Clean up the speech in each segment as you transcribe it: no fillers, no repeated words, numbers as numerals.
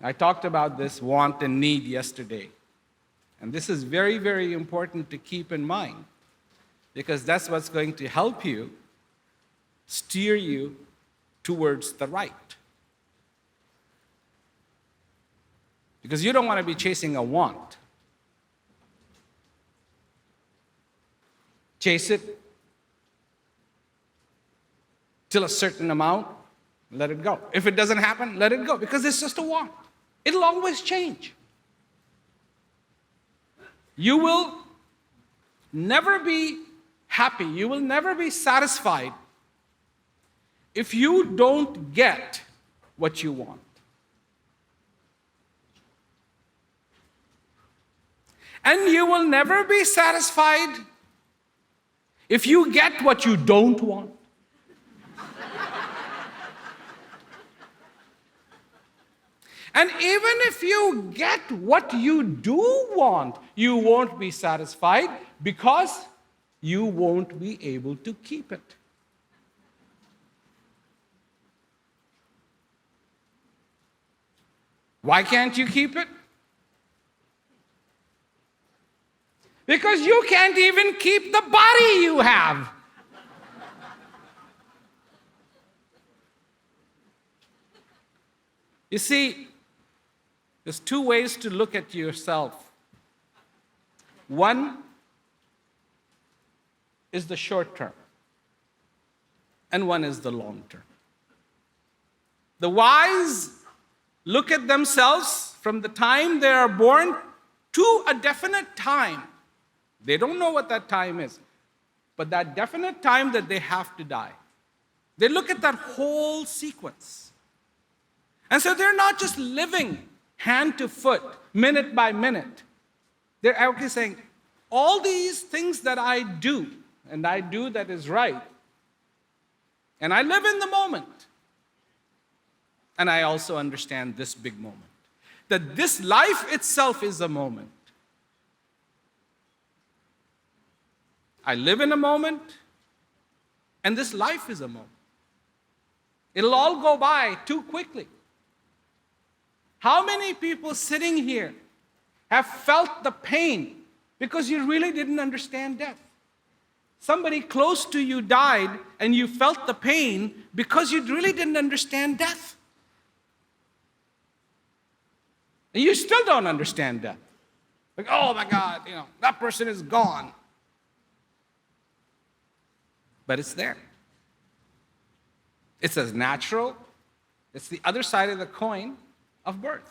I talked about this want and need yesterday. And this is very, very important to keep in mind because that's what's going to help you steer you towards the right. Because you don't want to be chasing a want. Chase it till a certain amount, let it go. If it doesn't happen, let it go because it's just a want. It'll always change. You will never be happy. You will never be satisfied if you don't get what you want. And you will never be satisfied if you get what you don't want. And even if you get what you do want, you won't be satisfied because you won't be able to keep it. Why can't you keep it? Because you can't even keep the body you have. You see, there's two ways to look at yourself. One is the short term, and one is the long term. The wise look at themselves from the time they are born to a definite time. They don't know what that time is, but that definite time that they have to die. They look at that whole sequence. And so they're not just living hand to foot, minute by minute. They're actually saying, all these things that I do, and I do that is right, and I live in the moment. And I also understand this big moment, that this life itself is a moment. I live in a moment, and this life is a moment. It'll all go by too quickly. How many people sitting here have felt the pain because you really didn't understand death? Somebody close to you died, and you felt the pain because you really didn't understand death. And you still don't understand death. Like, oh my God, that person is gone. But it's there. It's as natural. It's the other side of the coin of birth.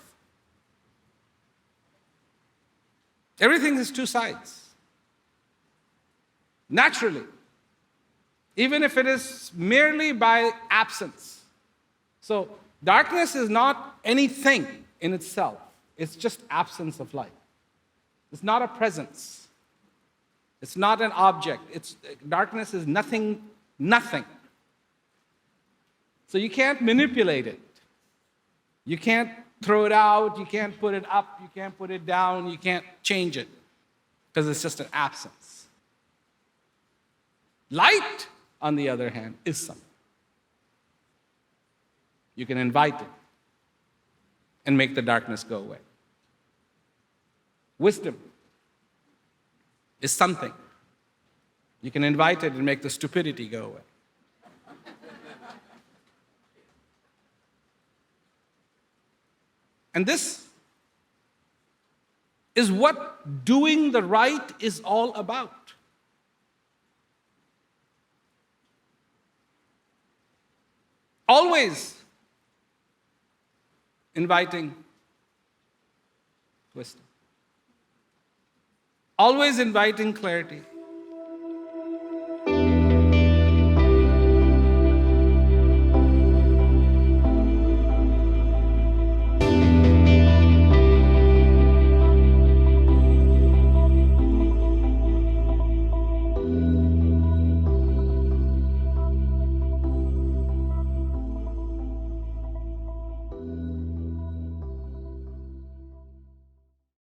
Everything has two sides. Naturally. Even if it is merely by absence. So, darkness is not anything in itself. It's just absence of light. It's not a presence. It's not an object. Darkness is nothing. So you can't manipulate it. You can't throw it out. You can't put it up. You can't put it down. You can't change it because it's just an absence. Light, on the other hand, is something. You can invite it and make the darkness go away. Wisdom is something. You can invite it and make the stupidity go away. And this is what doing the right is all about. Always inviting wisdom. Always inviting clarity.